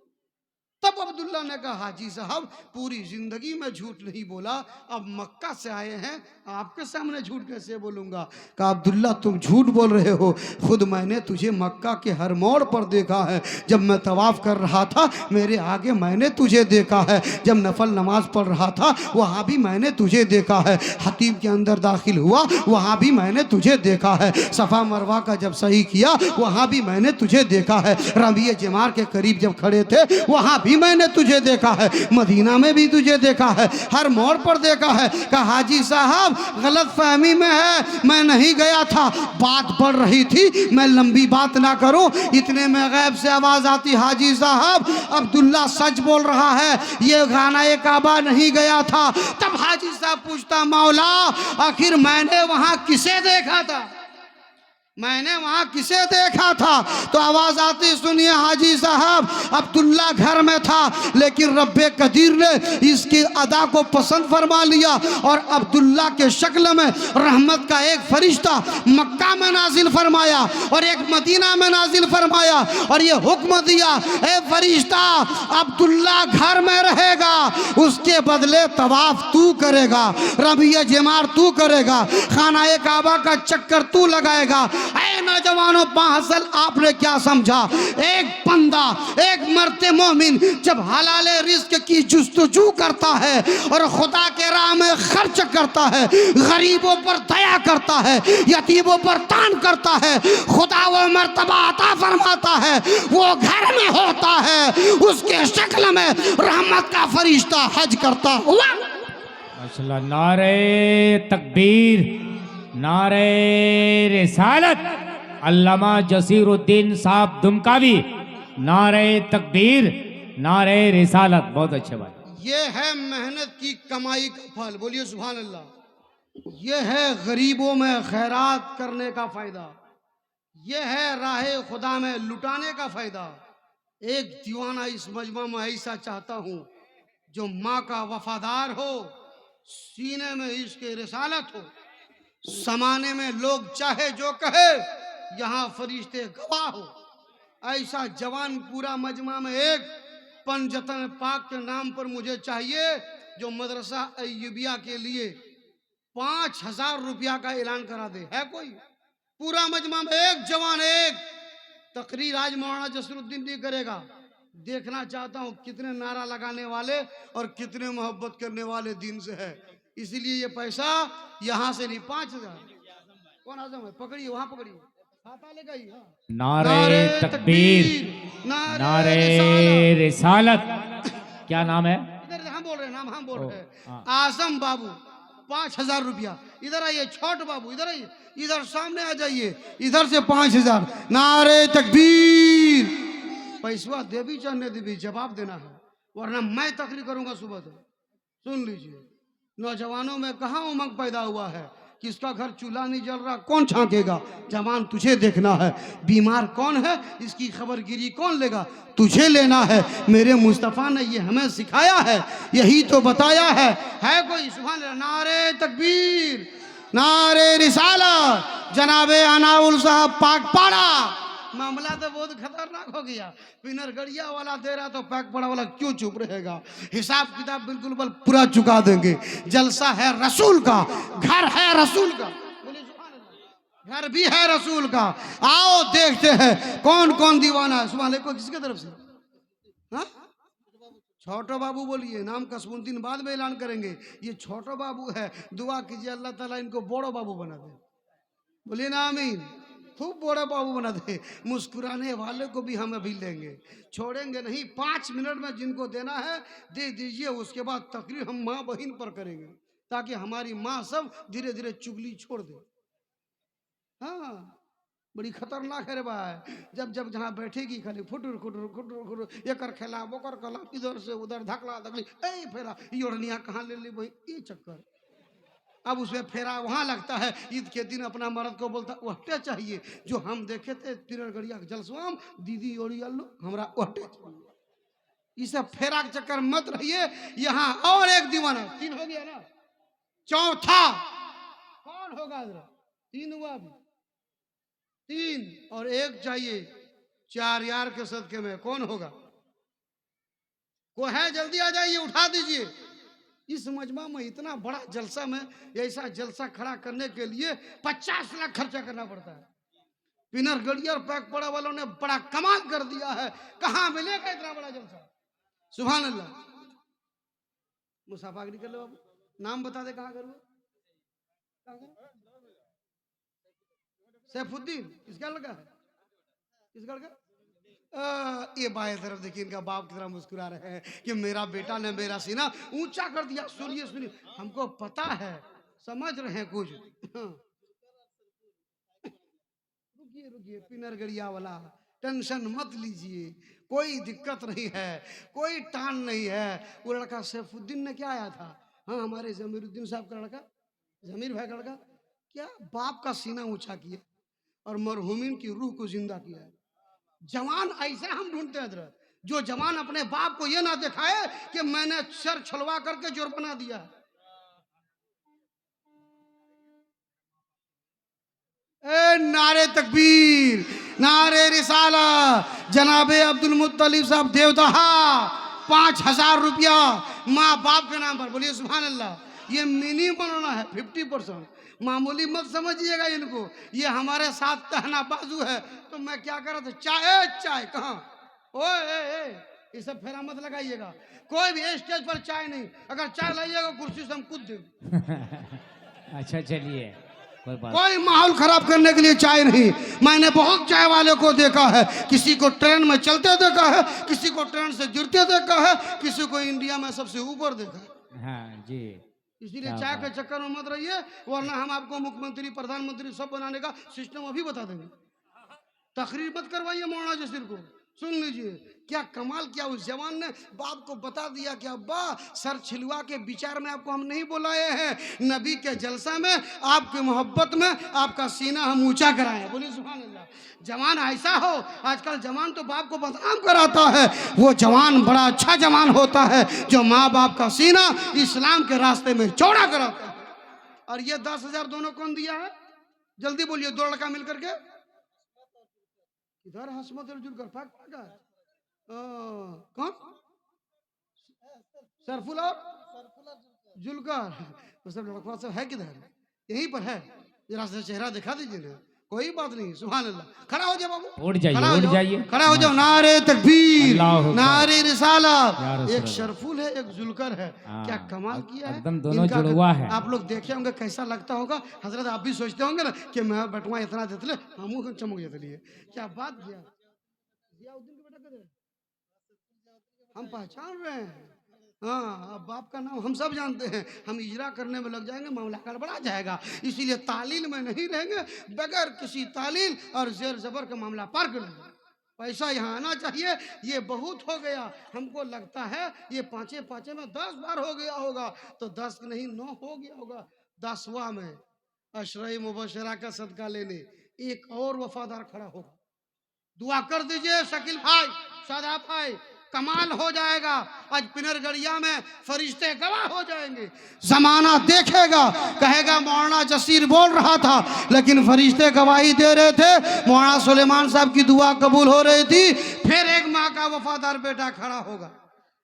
तब अब्दुल्ला ने कहा, हाजी साहब पूरी जिंदगी में झूठ नहीं बोला, अब मक्का से आए हैं, आपके सामने झूठ कैसे बोलूंगा? कहा, अब्दुल्ला तुम झूठ बोल रहे हो, खुद मैंने तुझे मक्का के हर मोड़ पर देखा है। जब मैं तवाफ कर रहा था मेरे आगे मैंने तुझे देखा है, जब नफल नमाज पढ़ रहा था वहाँ भी मैंने तुझे देखा है, हतीम के अंदर दाखिल हुआ वहाँ भी मैंने तुझे देखा है, सफ़ा मरवा का जब सही किया वहाँ भी मैंने तुझे देखा है, रबिया जमार के करीब जब खड़े थे वहाँ भी मैंने तुझे देखा है, मदीना में भी तुझे देखा है, हर मोड़ पर देखा है। कहा, हाजी साहब गलत फहमी में है, मैं नहीं गया था, बात बढ़ रही थी, मैं लंबी बात ना करूं, इतने में गैब से आवाज आती, हाजी साहब अब्दुल्ला सच बोल रहा है, ये खाना काबा नहीं गया था। तब हाजी साहब पूछता, मौला आखिर मैंने वहां किसे देखा था, मैंने वहां किसे देखा था? तो आवाज आती, सुनिए हाजी साहब अब्दुल्ला घर में था, लेकिन रब्बे कदीर ने इसकी अदा को पसंद फरमा लिया और अब्दुल्ला के शक्ल में रहमत का एक फरिश्ता मक्का में नाजिल फरमाया और एक मदीना में नाजिल फरमाया और ये हुक्म दिया, ए फरिश्ता अब्दुल्ला घर में रहेगा, उसके बदले तवाफ तू करेगा, रबिया जमार तू करेगा, खाना काबा का चक्कर तू लगाएगा। ऐ नौजवानों बाहसल आपने क्या समझा? एक बंदा, एक मरते मोमिन जब हलाले रिस्क की जुस्तजू करता है और खुदा के राह में खर्च करता है, गरीबों पर दया करता है, यतीमों पर तान करता है, खुदा वो मर्तबा अता फरमाता है, वो घर में होता है, उसके शक्ल में रहमत का फरिश्ता हज करता हुआ। माशाल्लाह, नारे तकबीर, नारे रिसालत, अल्लामा जसीरुद्दीन साहब दुमकावी, नारे तकबीर, नारे रिसालत, बहुत अच्छे बात। ये है मेहनत की कमाई का फल, बोलिए सुभान अल्लाह। ये है गरीबों में खैरात करने का फायदा, ये है राह खुदा में लुटाने का फायदा। एक दीवाना इस मजमा में ऐसा चाहता हूँ जो माँ का वफादार हो, सीने में इसके रिसालत हो, समाने में लोग चाहे जो कहे यहाँ फरिश्ते गवाह हो। ऐसा जवान पूरा मजमा में एक पंजतन पाक के नाम पर मुझे चाहिए जो मदरसा अय्यूबिया के लिए 5,000 रुपया का ऐलान करा दे। है कोई? पूरा मजमा में एक जवान, एक तकरीर आज मौलाना जसीरुद्दीन नहीं करेगा। देखना चाहता हूं कितने नारा लगाने वाले और कितने मोहब्बत करने वाले दिन से है। इसीलिए ये पैसा यहां से नहीं, 5,000। कौन आजम है? पकड़िए, वहां पकड़िए, खाता लेगा ही। हाँ। नारे तकबीर, नारे रिसालत। क्या नाम है? इधर हम बोल रहे हैं, नाम हम बोल रहे हैं। हाँ। आजम बाबू 5,000 रुपया। इधर आइए छोट बाबू, इधर आइए, इधर सामने आ जाइए, इधर से 5,000। नारे तकबीर। पैसवा देवी चाहने देवी, जवाब देना है, वरना मैं तकरीर करूंगा सुबह से। सुन लीजिए, नौजवानों में कहाँ उमंग पैदा हुआ है? किसका घर चूल्हा नहीं जल रहा, कौन छांकेगा? जवान तुझे देखना है। बीमार कौन है, इसकी खबरगिरी कौन लेगा? तुझे लेना है। मेरे मुस्तफ़ा ने ये हमें सिखाया है, यही तो बताया है। कोई? सुभान अल्लाह। नारे तकबीर, नारे रिसालत। जनाबे अनाउल साहब पाकपाड़ा। मामला तो बहुत खतरनाक हो गया। पिनर गड़िया वाला दे रहा तो पाकपाड़ा वाला क्यों चुप रहेगा? हिसाब किताब बिल्कुल बल पूरा चुका देंगे। जलसा है रसूल का, घर है रसूल का। बोलिए सुभान अल्लाह। घर भी है रसूल का। आओ देखते हैं कौन कौन दीवाना है। सुभान अल्लाह। किसके तरफ से? हाँ, छोटो बाबू बोलिए। नाम कसमुद्दीन बाद में ऐलान करेंगे। ये छोटो बाबू है। दुआ कीजिए अल्लाह ताला इनको बड़ो बाबू बना दे। बोलिए ना आमीन। खूब बड़ा बाबू बना दे। मुस्कुराने वाले को भी हम अभी लेंगे, छोड़ेंगे नहीं। 5 मिनट में जिनको देना है दे दीजिए। उसके बाद तकरीर हम माँ बहन पर करेंगे, ताकि हमारी माँ सब धीरे धीरे चुगली छोड़ दे। हाँ, बड़ी खतरनाक है रे भाई। जब जब जहाँ बैठेगी खाली फुटुर खुटुर खुटुर खुटुर, एकर खेला बोकर कला, इधर से उधर धकला धकली, ए फेरा योड़निया कहाँ ले ली भाई, ये चक्कर। अब उसमें फेरा वहां लगता है। ईद के दिन अपना मर्द को बोलता वहटे चाहिए। जो हम देखे थे पिनरगढ़िया जलसवाम, दीदी ओरी अल्लू हमरा वहटे चाहिए। इसे फेरा के चक्कर मत रहिए। यहाँ और एक दीवाना, 3 हो गया ना, चौथा कौन होगा? 3 हुआ अभी, 3 और 1 चाहिए। 4 यार के सदके में कौन होगा? कोई है? जल्दी आ जाइए, उठा दीजिए। इस मजमा में इतना बड़ा जलसा में, ऐसा जलसा खड़ा करने के लिए 50 लाख खर्चा करना पड़ता है। पिनर गड़िया और पाकपाड़ा वालों ने बड़ा कमाल कर दिया है। कहाँ मिलेगा इतना बड़ा जलसा? सुभान अल्लाह। मुसाफागिरी कर लो बाबू, नाम बता दे कहाँ करो। सैफुद्दीन। किसका लड़का है? किसका लड़का? ये बाएं तरफ देखिए, इनका बाप की तरह मुस्कुरा रहे हैं कि मेरा बेटा ने मेरा सीना ऊंचा कर दिया। सुनिए सुनिए, हमको पता है, समझ रहे हैं कुछ। रुकिए रुकिए, पिनरगढ़िया वाला टेंशन मत लीजिए, कोई दिक्कत नहीं है, कोई टान नहीं है। वो लड़का सैफुद्दीन ने क्या आया था? हाँ, हमारे जमीरुद्दीन साहब का लड़का, जमीर भाई का लड़का, क्या बाप का सीना ऊंचा किया और मरहूमिन की रूह को जिंदा किया है। जवान ऐसे हम ढूंढते हैं जो जवान अपने बाप को ये ना दिखाए कि मैंने सर छलवा करके जोर बना दिया। नारे तकबीर, नारे रिसाला। जनाबे अब्दुल मुत्तलिब साहब देवदहा 5,000 रुपया माँ बाप के नाम पर। बोलिए सुभान अल्लाह। ये मिनी बनाना है 50%, मामूली मत समझिएगा इनको। ये हमारे साथ कहना बाजू है। तो मैं क्या कर रहा था? चाय चाय कहाँ? ओए ये सब फेरा मत लगाइएगा। कोई भी स्टेज पर चाय नहीं। अगर चाय लाइएगा कुर्सी से हम कूद देंगे। अच्छा चलिए, कोई माहौल खराब करने के लिए चाय नहीं। मैंने बहुत चाय वाले को देखा है, किसी को ट्रेन में चलते देखा है, किसी को ट्रेन से गिरते देखा है, किसी को इंडिया में सबसे ऊपर देखा है। हाँ जी। इसीलिए चाय के चक्कर में मत रहिए, वरना हम आपको मुख्यमंत्री प्रधानमंत्री सब बनाने का सिस्टम अभी बता देंगे। तकरीर मत करवाइए मौलाना जसीर को। सुन लीजिए क्या कमाल किया उस जवान ने। बाप को बता दिया कि अब्बा सर छिलवा के विचार में आपको हम नहीं बुलाए हैं, नबी के जलसा में आपकी मोहब्बत में आपका सीना हम ऊंचा कराए। बोलिए सुभान अल्लाह। जवान ऐसा हो, आजकल जवान तो बाप को बदनाम कराता है। वो जवान बड़ा अच्छा जवान होता है जो माँ बाप का सीना इस्लाम के रास्ते में चौड़ा कराता है। और ये 10,000 दोनों कौन दिया है? जल्दी बोलिए, 2 लड़का मिलकर के। इधर हसमत जुल कर कौन? सरफुल और जुलकर, वो सब लड़का सब है किधर? यहीं पर है, जरा से चेहरा दिखा दीजिए ना। कोई बात नहीं, सुभान अल्लाह। खड़ा हो जाओ बाबू, उठ जाइए, खड़ा हो उठ जाओ, जाइए। खड़ा हो जाओ। नारे तकबीर, अल्लाह हू अकबर। नारे या रिसालत। रसूल एक अल्लाह। शरफुल है, एक जुलकर है। हाँ, क्या कमाल किया है एकदम दोनों इनका। जुड़वा है। आप लोग देखे होंगे कैसा लगता होगा हजरत। आप भी सोचते होंगे ना कि मैं बटवा इतना देते ले हम चमक जाते लिए। क्या बात किया। जियाउद्दीन के बेटा किधर है? हम पहचान रहे हैं। हाँ, अब बाप का नाम हम सब जानते हैं। हम इजरा करने में लग जाएंगे, मामला गड़बड़ा जाएगा। इसीलिए तालील में नहीं रहेंगे, बगैर किसी तालील और जेर जबर का मामला पार कर लेंगे। पैसा यहाँ आना चाहिए, ये बहुत हो गया। हमको लगता है ये पाँचे पाँचे में 10 बार हो गया होगा, तो 10 नहीं 9 हो गया होगा। 10वां में अशरई मुबशरा का सदका लेने एक और वफादार खड़ा होगा। दुआ कर दीजिए शकील भाई, शादाब भाई, कमाल हो जाएगा। आज पिनरगढ़िया में फरिश्ते गवाह हो जाएंगे। जमाना देखेगा, कहेगा मौलाना जसीर बोल रहा था, लेकिन फरिश्ते गवाही दे रहे थे। मौलाना सुलेमान साहब की दुआ कबूल हो रही थी। फिर एक माँ का वफादार बेटा खड़ा होगा।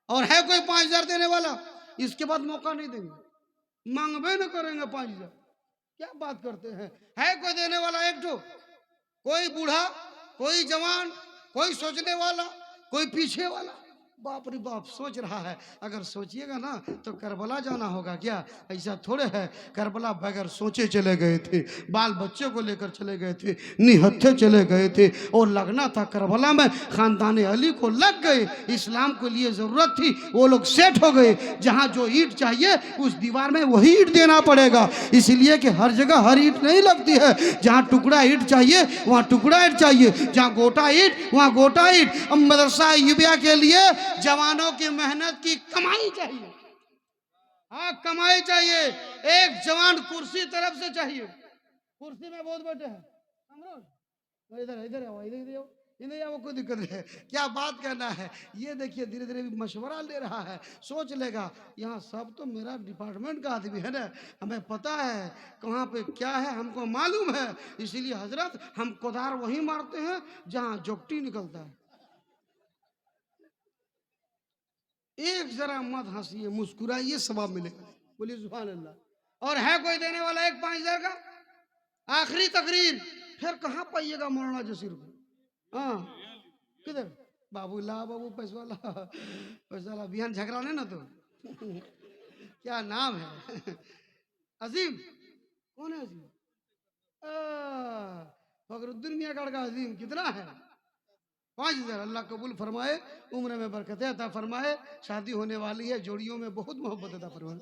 और है कोई 5000 देने वाला? इसके बाद मौका नहीं देंगे, मांगबे न करेंगे 5000। क्या बात करते हैं? है कोई देने वाला? एक तो कोई बूढ़ा, कोई जवान, कोई सोचने वाला, कोई पीछे वाला। बाप रे बाप, सोच रहा है। अगर सोचिएगा ना तो करबला जाना होगा क्या? ऐसा थोड़े है। करबला बगैर सोचे चले गए थे, बाल बच्चों को लेकर चले गए थे, निहत्थे चले गए थे। और लगना था करबला में खानदान अली को लग गए, इस्लाम के लिए ज़रूरत थी, वो लोग सेट हो गए। जहाँ जो ईंट चाहिए उस दीवार में वही ईंट देना पड़ेगा। इसलिए कि हर जगह हर ईंट नहीं लगती है। जहाँ टुकड़ा ईंट चाहिए वहाँ टुकड़ा ईंट चाहिए, जहाँ गोटा ईंट वहाँ गोटा ईंट। अब मदरसा अय्यूबिया के लिए जवानों की मेहनत की कमाई चाहिए। हाँ, कमाई चाहिए। एक जवान कुर्सी तरफ से चाहिए। कुर्सी में बहुत बैठे हैं, इधर इधर आओ, इधर आओ, इन्हें वो कोई दिक्कत नहीं है। क्या बात करना है। ये देखिए धीरे धीरे भी मशवरा ले रहा है, सोच लेगा। यहाँ सब तो मेरा डिपार्टमेंट का आदमी है ना, हमें पता है कहाँ पे क्या है, हमको मालूम है। इसीलिए हजरत हम कोदार वहीं मारते हैं जहाँ जोगटी निकलता है। एक जरा मत हंसिए, मुस्कुराइए, सवाब मिलेगा। बोलिए सुभान अल्लाह। और है कोई देने वाला? एक 5000 का आखिरी तकरीर। फिर कहाँ पाइएगा मौलाना जसीर को? हाँ, किधर? बाबू ला, बाबू पैसा ला, पैसा ला। बिहान झगड़ा नहीं ना तो क्या नाम है? अजीम। कौन है अजीम? फखरुद्दीन मियाँ का अजीम। कितना है? 5000। अल्लाह कबूल फरमाए, उम्र में बरकतें अता फरमाए। शादी होने वाली है, जोड़ियों में बहुत मोहब्बत अता फरमाए।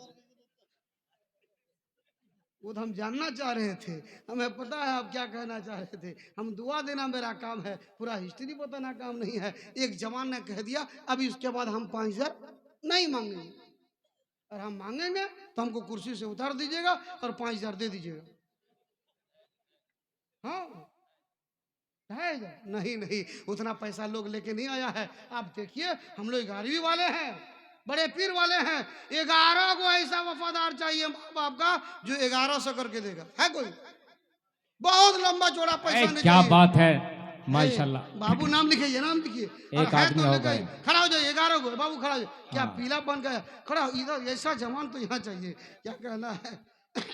वो तो हम जानना चाह रहे थे, हमें पता है आप क्या कहना चाह रहे थे। हम दुआ देना मेरा काम है, पूरा हिस्ट्री बताना काम नहीं है। एक जवान ने कह दिया अभी उसके बाद हम 5000 नहीं मांगेंगे, और हम मांगेंगे तो हमको कुर्सी से उतार दीजिएगा और 5000 दे दीजिएगा। हाँ है नहीं नहीं, उतना पैसा लोग लेके नहीं आया है। आप देखिए हम लोग 11वीं वाले हैं, बड़े पीर वाले हैं। 11 को ऐसा वफादार चाहिए माँ बाप का जो 1100 करके देगा। है कोई? बहुत लंबा चौड़ा पैसा नहीं क्या चाहिए। बात है, माशाल्लाह। बाबू नाम लिखिए, नाम लिखिए। और एक है आदमी तो हो लेकर गए। खड़ा हो जाइए। 11 को बाबू खड़ा हो जाइए। क्या हाँ। पीला बन गया? खड़ा हो इधर। ऐसा जवान तो यहाँ चाहिए। क्या कहना है?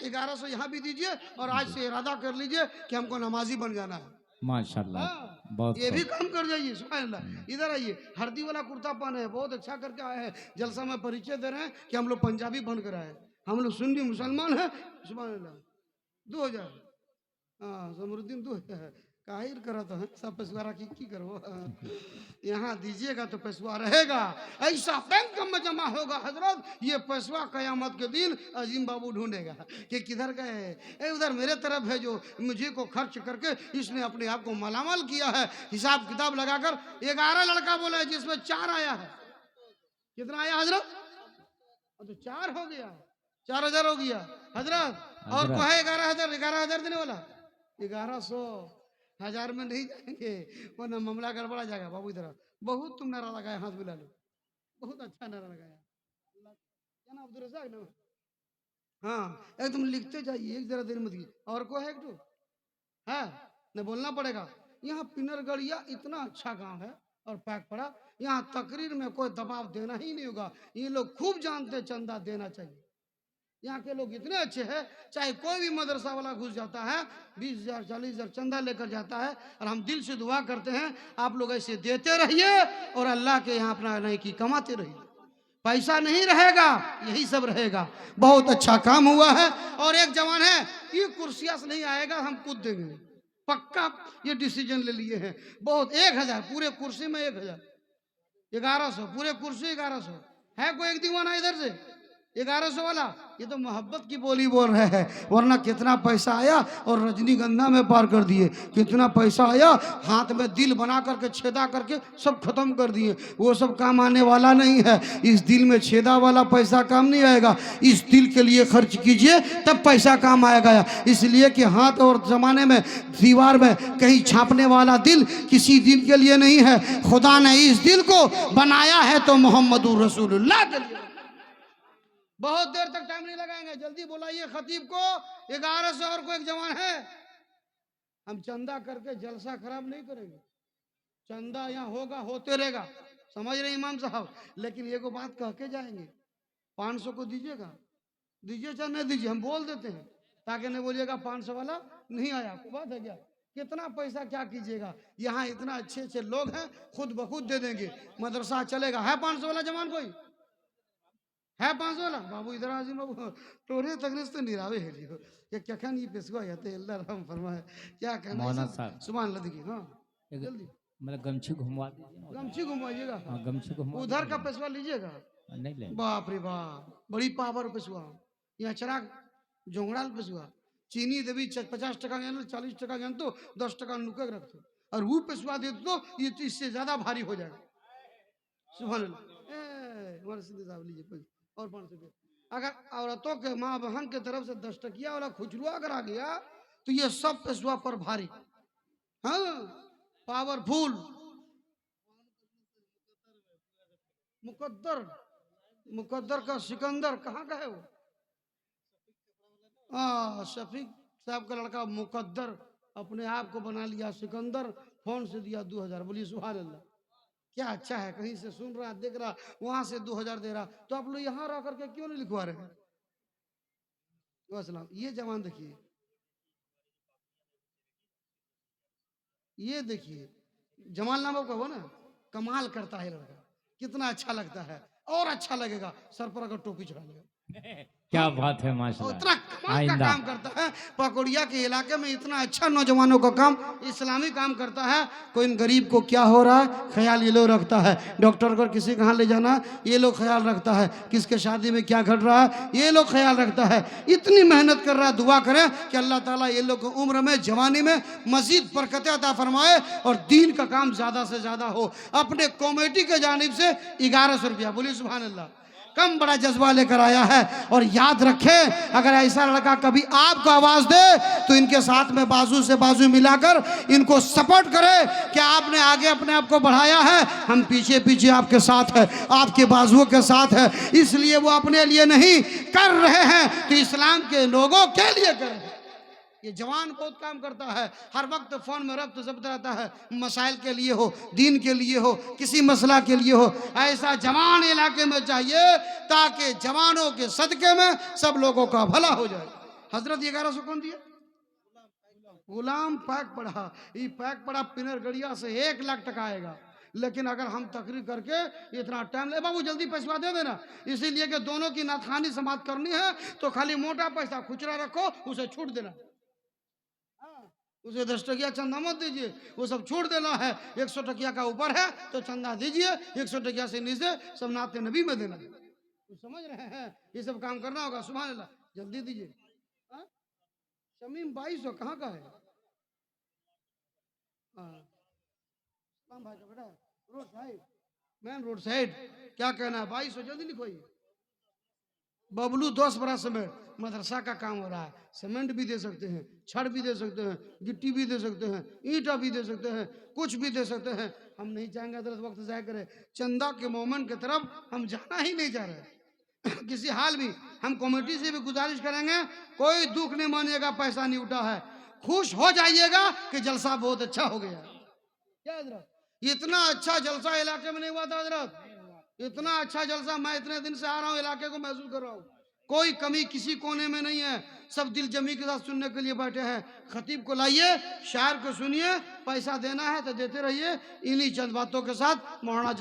1100 यहाँ भी दीजिए और आज से इरादा कर लीजिए कि हमको नमाजी बन जाना है। माशाल्लाह, हाँ, बहुत ये भी खूब। काम कर जाइए। सुभान अल्लाह। इधर आइए, हरदी वाला कुर्ता पहने हैं, बहुत अच्छा करके आए हैं। जलसा में परिचय दे रहे हैं कि हम लोग पंजाबी बन कर आए, हम लोग सुन्नी मुसलमान हैं। सुभान अल्लाह। 2000। हाँ, समरुद्दीन 2000 काहिर करा तो है सब पेशवारा की करो। यहाँ दीजिएगा तो पेशवा रहेगा। ऐसा बैंक में जमा होगा हजरत, ये पेशवा कयामत के दिन अजीम बाबू ढूंढेगा कि किधर गए। उधर मेरे तरफ है जो मुझे को खर्च करके इसने अपने आप को मालामाल किया है। हिसाब किताब लगाकर 11 लड़का बोला है, जिसमें 4 आया है। कितना आया हजरत? तो 4 हो गया, 4000 हो गया हजरत। और को है 11000, 11000 देने वाला। 1100 1000 में नहीं जाएंगे, वरना मामला गड़बड़ा जाएगा। बाबू इधर बहुत तुम नारा लगाया, हाथ मिला लो। बहुत अच्छा नारा लगाया। क्या नाम? अब्दुल रज़ाक ना? हाँ, एक तुम लिखते जाइए, एक जरा देर मत की। और को है? एक तो है न, बोलना पड़ेगा। यहाँ पिनरगढ़िया इतना अच्छा गांव है, और पैक पड़ा। यहाँ तकरीर में कोई दबाव देना ही नहीं होगा, ये लोग खूब जानते हैं चंदा देना चाहिए। यहाँ के लोग इतने अच्छे हैं, चाहे कोई भी मदरसा वाला घुस जाता है 20,000 40,000 चंदा लेकर जाता है, और हम दिल से दुआ करते हैं आप लोग ऐसे देते रहिए और अल्लाह के यहाँ अपना नेकी कमाते रहिए। पैसा नहीं रहेगा, यही सब रहेगा। बहुत अच्छा काम हुआ है। और एक जवान है, ये कुर्सियां से नहीं आएगा, हम कूद देंगे, पक्का ये डिसीजन ले लिए हैं। बहुत 1,000 पूरे कुर्सी में 1,000 1100 पूरे कुर्सी 1100 है। कोई एक दीवाना इधर से 1100 वाला, ये तो मोहब्बत की बोली बोल रहे हैं। वरना कितना पैसा आया और रजनीगंधा में पार कर दिए, कितना पैसा आया हाथ में दिल बना करके छेदा करके सब खत्म कर दिए। वो सब काम आने वाला नहीं है। इस दिल में छेदा वाला पैसा काम नहीं आएगा। इस दिल के लिए खर्च कीजिए तब पैसा काम आएगा। इसलिए कि हाथ और जमाने में दीवार में कहीं छापने वाला दिल किसी दिन के लिए नहीं है। खुदा ने इस दिल को बनाया है तो मोहम्मदुर रसूलुल्लाह के लिए। बहुत देर तक टाइम नहीं लगाएंगे, जल्दी बुलाइए खतीब को। 1100 और कोई एक जवान है। हम चंदा करके जलसा खराब नहीं करेंगे, चंदा यहाँ होगा, होते रहेगा, समझ रहे इमाम साहब। लेकिन ये को बात कह के जाएंगे, 500 को दीजिएगा, दीजिए चाहे नहीं दीजिए, हम बोल देते हैं ताकि नहीं बोलिएगा 500 वाला नहीं आया। आपको बात है क्या? कितना पैसा क्या कीजिएगा, यहाँ इतना अच्छे अच्छे लोग हैं, खुद ब खुद दे देंगे, मदरसा चलेगा। है 500 वाला जवान कोई है? 500 वाला बाबू इधर आजी बाबू टोरे तकरीस तो निरावे है लियो ये क्या खान ये पेशवा जाते अल्लाह रहम फरमाए। क्या कहना मौलाना है साहब, सुभान अल्लाह। देखिए हाँ जल्दी मतलब गमछी घुमवा दीजिए। गमछी घुमाइएगा, हाँ, गमछी घुमवा उधर का पेशवा लीजिएगा। नहीं ले। बाप रे बाप, बड़ी पावर पेशवा। यहाँ चराग जोंगड़ाल पेशवा, चीनी देवी 50 टका ज्ञान 40 टका ज्ञान तो 10 टका नुके रख दो, और वो पेशवा दे दो ये तो इससे ज्यादा भारी हो जाएगा। सुभान अल्लाह। हमारे सीधे साहब लीजिए कोई और 500 रुपये। अगर औरतों के माँ बहन के तरफ से 10 टकिया वाला खुजरुआ अगर आ गया तो ये सब पेशवा पर भारी। हाँ पावरफुल। मुकद्दर, मुकद्दर का सिकंदर कहाँ का है वो? शफीक साहब का लड़का मुकद्दर अपने आप को बना लिया सिकंदर, फोन से दिया 2000। बोलिए सुभान अल्लाह। क्या अच्छा है, कहीं से सुन रहा देख रहा, वहां से 2000 दे रहा, तो आप लोग यहाँ रह करके क्यों नहीं लिखवा रहे हैं? ये जवान देखिए, ये देखिए जमाल नाम का वो ना, कमाल करता है लड़का, कितना अच्छा लगता है। और अच्छा लगेगा सर पर अगर टोपी चढ़ा लेगा। क्या बात है इतना माशाल्लाह। कमाल का काम करता है। पकौड़िया के इलाके में इतना अच्छा नौजवानों का काम, इस्लामी काम करता है। कोई इन गरीब को क्या हो रहा है ख्याल ये लोग रखता है। डॉक्टर को किसी कहाँ ले जाना ये लोग ख्याल रखता है। किसके शादी में क्या घट रहा है ये लोग ख्याल रखता है। इतनी मेहनत कर रहा है। दुआ करें कि अल्लाह ताला ये लोग को उम्र में जवानी में मजीद बरकतें अता फरमाए और दीन का काम ज्यादा से ज्यादा हो। अपने कमेटी के जानिब से 1100 रुपया, बोलिए सुभान अल्लाह, कम बड़ा जज्बा लेकर आया है। और याद रखें अगर ऐसा लड़का कभी आपको आवाज दे तो इनके साथ में बाजू से बाजू मिलाकर इनको सपोर्ट करें कि आपने आगे अपने आप को बढ़ाया है, हम पीछे पीछे आपके साथ है, आपके बाजुओं के साथ है। इसलिए वो अपने लिए नहीं कर रहे हैं तो इस्लाम के लोगों के लिए कर रहे हैं। ये जवान बहुत काम करता है, हर वक्त फोन में रब्त जब्त रहता है, मसाइल के लिए हो, दीन के लिए हो, किसी मसला के लिए हो। ऐसा जवान इलाके में चाहिए ताकि जवानों के सदके में सब लोगों का भला हो जाए। हजरत 1100 कौन दिया? गुलाम पैक पड़ा। ये पैक पड़ा पिनर गड़िया से 1 लाख टका आएगा। लेकिन अगर हम तकरीर करके इतना टाइम ले, बाबू जल्दी पैसा दे देना, इसीलिए कि दोनों की नाथखानी समाप्त करनी है तो खाली मोटा पैसा खुचरा रखो, उसे छूट देना। उसे 10 टकिया चंदा मत दीजिए, वो सब छूट देना है। 100 टकिया का ऊपर है तो चंदा दीजिए, 100 टकिया से नीचे सब नाते नबी में देना। तो समझ रहे हैं, ये सब काम करना होगा। सुभान अल्लाह, जल्दी दीजिए। शमीम 2200 कहाँ का है? भाई का बेटा road side, main road side, क्या कहना है? 2200 जल्दी लिखो। बबलू 10 बड़ा सीमेंट, मदरसा का काम हो रहा है। सीमेंट भी दे सकते हैं, छड़ भी दे सकते हैं, गिट्टी भी दे सकते हैं, ईंटा भी दे सकते हैं, कुछ भी दे सकते हैं। हम नहीं चाहेंगे अदरस वक्त जाया करे। चंदा के मोमेंट की तरफ हम जाना ही नहीं चाह रहे किसी हाल भी। हम कमेटी से भी गुजारिश करेंगे, कोई दुख नहीं मानिएगा पैसा नहीं उठा है, खुश हो जाइएगा कि जलसा बहुत अच्छा हो गया। क्या हजरत इतना अच्छा जलसा इलाके में नहीं हुआ था हजरत। इतना अच्छा जलसा मैं इतने दिन से आ रहा हूँ, इलाके को महसूस कर रहा हूँ। कोई कमी किसी कोने में नहीं है, सब दिल जमी के साथ सुनने के लिए बैठे हैं। खतीब को लाइए, शायर को सुनिए, पैसा देना है तो देते रहिए। इन्हीं चंद बातों के साथ मौलाना